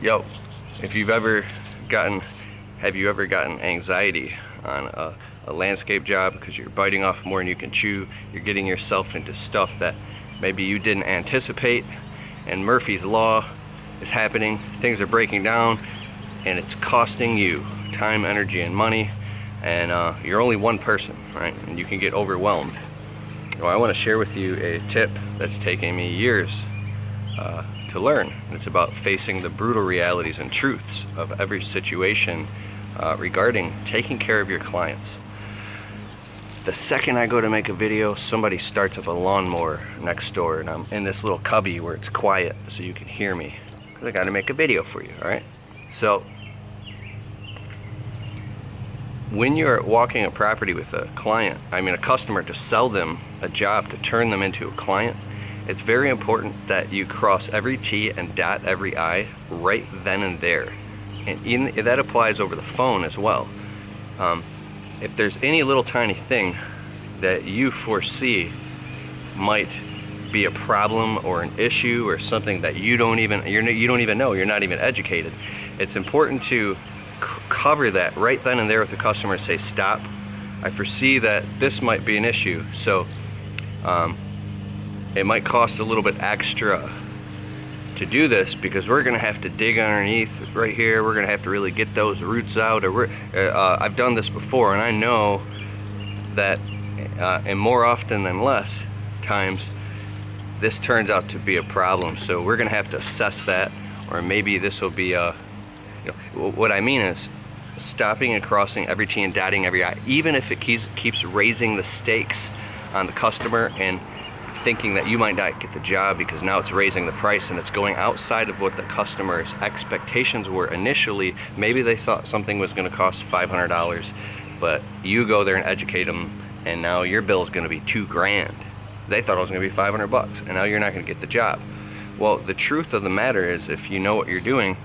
Yo, if you've ever gotten, have you ever gotten anxiety on a landscape job because you're biting off more than you can chew? You're getting yourself into stuff that maybe you didn't anticipate, and Murphy's Law is happening. Things are breaking down, and it's costing you time, energy, and money, and you're only one person, right? And you can get overwhelmed. Well, I want to share with you a tip that's taken me years to learn. It's about facing the brutal realities and truths of every situation regarding taking care of your clients. The second I go to make a video, somebody starts up a lawnmower next door, and I'm in this little cubby where it's quiet so you can hear me, because I got to make a video for you, all right? So when you're walking a property with a client, a customer, to sell them a job, to turn them into a client, it's very important that you cross every T and dot every I right then and there. And that applies over the phone as well. If there's any little tiny thing that you foresee might be a problem or an issue or something that you don't even know, you're not even educated, it's important to cover that right then and there with the customer. Say, stop, I foresee that this might be an issue, so it might cost a little bit extra to do this, because we're gonna have to dig underneath right here. We're gonna have to really get those roots out, or I've done this before, and I know that and more often than less times this turns out to be a problem, so we're gonna have to assess that. Or maybe this will be what I mean is stopping and crossing every T and dotting every I, even if it keeps raising the stakes on the customer and thinking that you might not get the job because now it's raising the price and it's going outside of what the customer's expectations were initially. Maybe they thought something was going to cost $500, but you go there and educate them, and now your bill is going to be $2,000. They thought it was going to be $500, and now you're not going to get the job. Well, the truth of the matter is, if you know what you're doing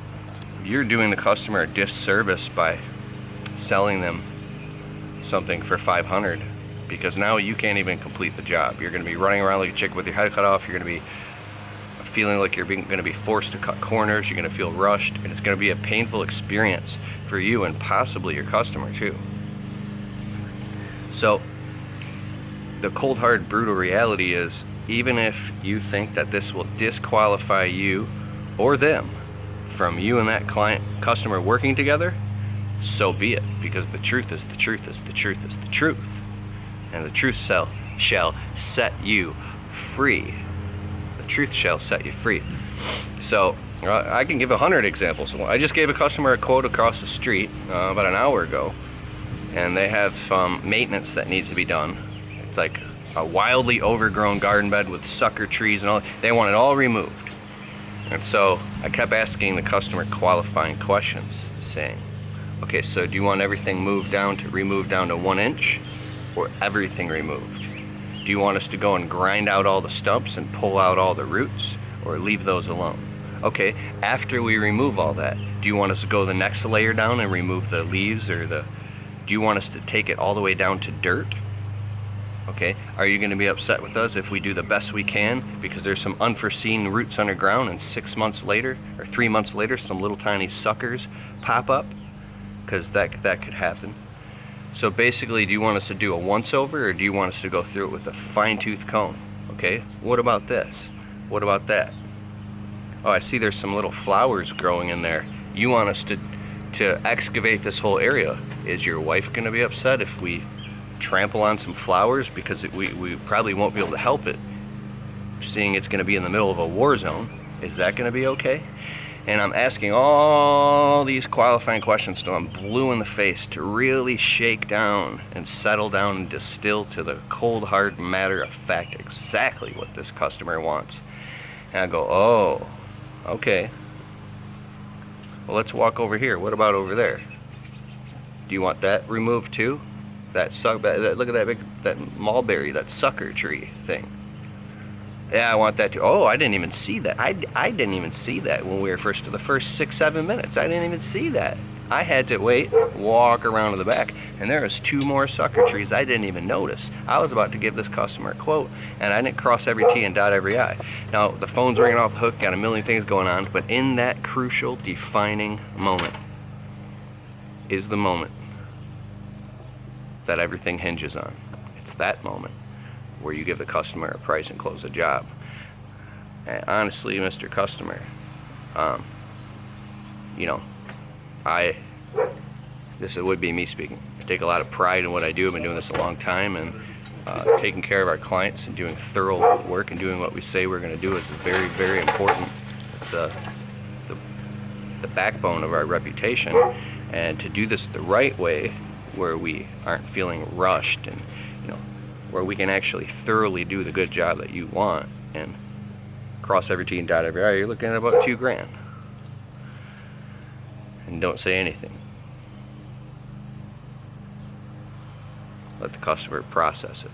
the customer a disservice by selling them something for $500. Because now you can't even complete the job. You're going to be running around like a chicken with your head cut off. You're going to be feeling like you're going to be forced to cut corners. You're going to feel rushed, and it's going to be a painful experience for you and possibly your customer too. So the cold, hard, brutal reality is, even if you think that this will disqualify you or them from you and that customer working together, so be it, because the truth is the truth is the truth is the truth. And the truth shall set you free. The truth shall set you free. So I can give 100 examples. I just gave a customer a quote across the street about an hour ago, and they have maintenance that needs to be done. It's like a wildly overgrown garden bed with sucker trees and all. They want it all removed. And so I kept asking the customer qualifying questions, saying, okay, so do you want everything removed down to 1 inch? Or everything removed? Do you want us to go and grind out all the stumps and pull out all the roots, or leave those alone? Okay, after we remove all that, do you want us to go the next layer down and remove the leaves, or do you want us to take it all the way down to dirt? Okay, are you going to be upset with us if we do the best we can because there's some unforeseen roots underground, and 6 months later or 3 months later some little tiny suckers pop up? Because that could happen. So basically, do you want us to do a once-over, or do you want us to go through it with a fine-tooth comb? Okay, what about this? What about that? Oh, I see there's some little flowers growing in there. You want us to excavate this whole area. Is your wife going to be upset if we trample on some flowers? Because we probably won't be able to help it, seeing it's going to be in the middle of a war zone. Is that going to be okay? And I'm asking all these qualifying questions till I'm blue in the face, to really shake down and settle down and distill to the cold, hard matter of fact exactly what this customer wants. And I go, oh, okay. Well, let's walk over here. What about over there? Do you want that removed too? Look at that mulberry, that sucker tree thing. Yeah, I want that too. Oh, I didn't even see that. I didn't even see that when we were the first 6-7 minutes. I didn't even see that. I had to walk around to the back, and there was 2 more sucker trees I didn't even notice. I was about to give this customer a quote, and I didn't cross every T and dot every I. Now, the phone's ringing off the hook, got a million things going on, but in that crucial, defining moment is the moment that everything hinges on. It's that moment where you give the customer a price and close the job. And honestly, Mr. Customer, you know, this would be me speaking. I take a lot of pride in what I do. I've been doing this a long time, and taking care of our clients and doing thorough work and doing what we say we're going to do is very, very important. It's the backbone of our reputation, and to do this the right way, where we aren't feeling rushed, and where we can actually thoroughly do the good job that you want and cross every T and dot every I, you're looking at about $2,000. And don't say anything. Let the customer process it.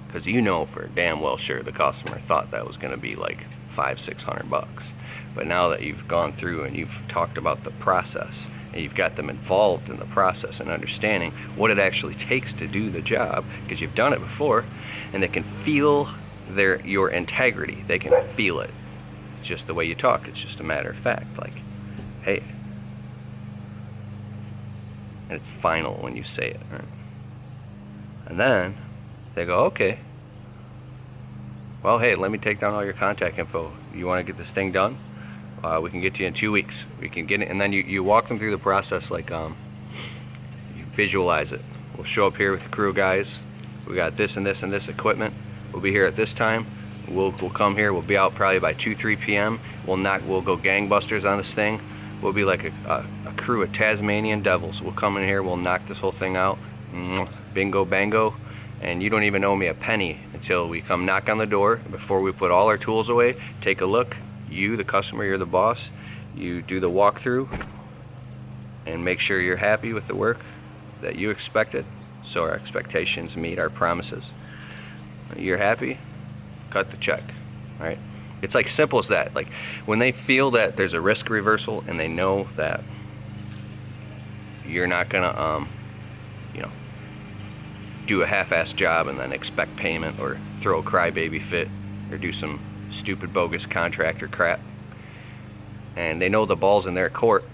Because you know for damn well sure the customer thought that was going to be like $500-600. But now that you've gone through and you've talked about the process, and you've got them involved in the process and understanding what it actually takes to do the job, because you've done it before, and they can feel your integrity. They can feel it. It's just the way you talk. It's just a matter of fact. Like, hey. And it's final when you say it, right? And then they go, okay. Well, hey, let me take down all your contact info. You want to get this thing done? We can get to you in 2 weeks. We can get it, and then you walk them through the process, like you visualize it. We'll show up here with the crew guys. We got this and this and this equipment. We'll be here at this time. We'll come here. We'll be out probably by 2-3 p.m. We'll go gangbusters on this thing. We'll be like a crew of Tasmanian devils. We'll come in here. We'll knock this whole thing out. Bingo bango. And you don't even owe me a penny until we come knock on the door. Before we put all our tools away, take a look. You, the customer, you're the boss. You do the walkthrough and make sure you're happy with the work that you expected, so our expectations meet our promises. You're happy, cut the check. All right? It's like simple as that. Like when they feel that there's a risk reversal and they know that you're not gonna do a half-assed job and then expect payment, or throw a crybaby fit, or do some stupid bogus contractor crap, and they know the ball's in their court.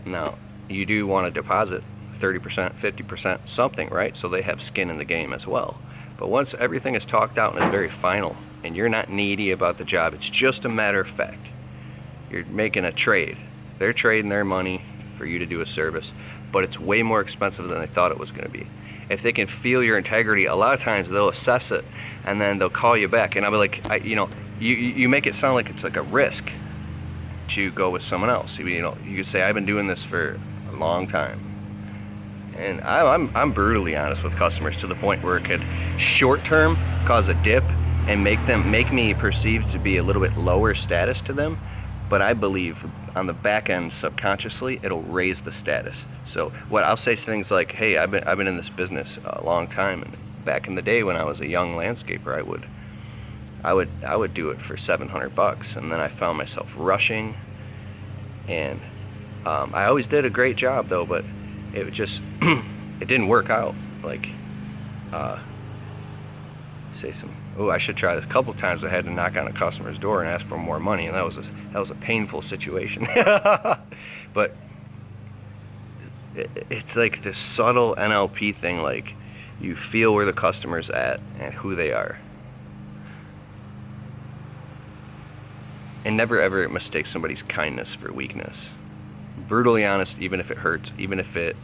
Now, you do want to deposit 30%, 50%, something, right? So they have skin in the game as well. But once everything is talked out and is very final, and you're not needy about the job, it's just a matter of fact. You're making a trade. They're trading their money for you to do a service, but it's way more expensive than they thought it was going to be. If they can feel your integrity, a lot of times they'll assess it, and then they'll call you back. And I'll be like, you make it sound like it's like a risk to go with someone else. You could say, I've been doing this for a long time, and I'm brutally honest with customers to the point where it could short term cause a dip and make me perceived to be a little bit lower status to them. But I believe on the back end, subconsciously, it'll raise the status. So what I'll say is things like, hey, I've been in this business a long time, and back in the day when I was a young landscaper, I would do it for $700, and then I found myself rushing, and I always did a great job though, but it just it didn't work out. Like I should try this. A couple times I had to knock on a customer's door and ask for more money, and that was a painful situation. But it's like this subtle NLP thing, like you feel where the customer's at and who they are. And never ever mistake somebody's kindness for weakness. Brutally honest, even if it hurts, even if it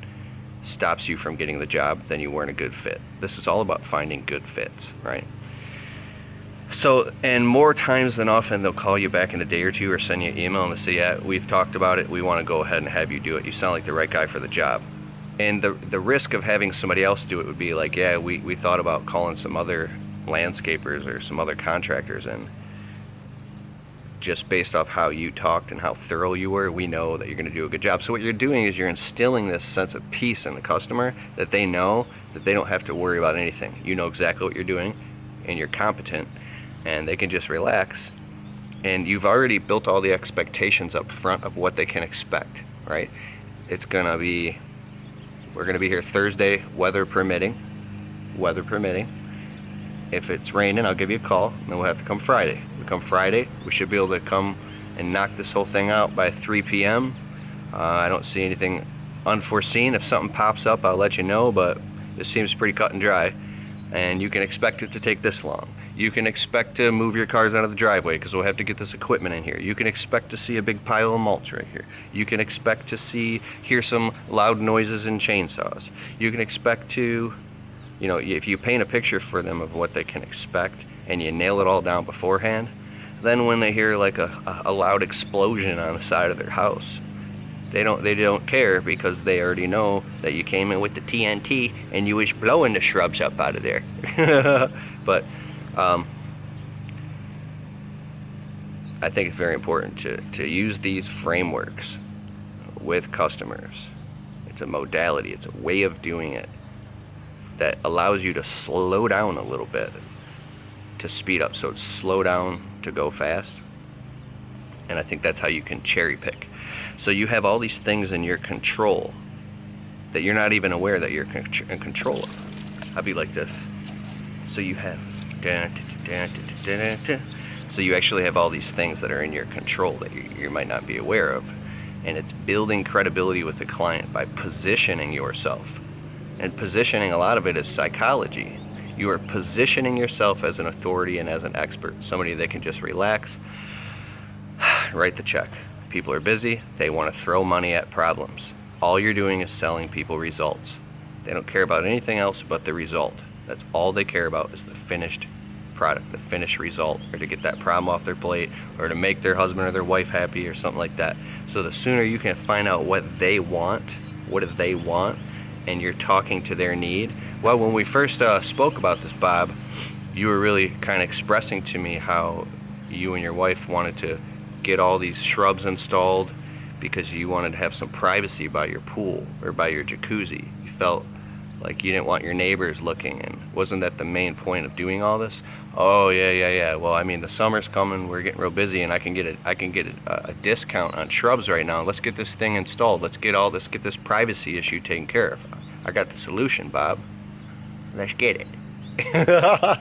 stops you from getting the job, then you weren't a good fit. This is all about finding good fits, right? So, and more times than often, they'll call you back in a day or two or send you an email and they say, yeah, we've talked about it. We want to go ahead and have you do it. You sound like the right guy for the job. And the risk of having somebody else do it would be like, yeah, we thought about calling some other landscapers or some other contractors, and just based off how you talked and how thorough you were, we know that you're going to do a good job. So what you're doing is you're instilling this sense of peace in the customer, that they know that they don't have to worry about anything. You know exactly what you're doing, and you're competent, and they can just relax And you've already built all the expectations up front of what they can expect, right? It's gonna be, we're gonna be here Thursday, weather permitting. Weather permitting. If it's raining, I'll give you a call, and then we'll have to come Friday. We come Friday, we should be able to come and knock this whole thing out by 3 p.m. I don't see anything unforeseen. If something pops up, I'll let you know, but this seems pretty cut and dry, and you can expect it to take this long. You can expect to move your cars out of the driveway because we'll have to get this equipment in here. You can expect to see a big pile of mulch right here. You can expect to hear some loud noises and chainsaws. You can expect to, you know, if you paint a picture for them of what they can expect and you nail it all down beforehand, then when they hear like a loud explosion on the side of their house, they don't care, because they already know that you came in with the TNT and you was blowing the shrubs up out of there. But I think it's very important to use these frameworks with customers. It's a modality, it's a way of doing it that allows you to slow down a little bit to speed up. So it's slow down to go fast. And I think that's how you can cherry pick. So you have all these things in your control that you're not even aware that you're in control of. I'll be like this. So you have, so you actually have all these things that are in your control that you might not be aware of. And it's building credibility with the client by positioning yourself. And positioning, a lot of it is psychology. You are positioning yourself as an authority and as an expert, somebody that can just relax, write the check. People are busy, they want to throw money at problems. All you're doing is selling people results. They don't care about anything else but the result. That's all they care about, is the finished product, the finished result, or to get that problem off their plate, or to make their husband or their wife happy, or something like that. So the sooner you can find out what they want, what do they want, and you're talking to their need. Well, when we first spoke about this, Bob, you were really kind of expressing to me how you and your wife wanted to get all these shrubs installed because you wanted to have some privacy by your pool or by your jacuzzi. You felt like you didn't want your neighbors looking, and wasn't that the main point of doing all this? Oh yeah. Well, I mean, the summer's coming, we're getting real busy, and I can get a discount on shrubs right now. Let's get this thing installed. Let's get this privacy issue taken care of. I got the solution, Bob. Let's get it.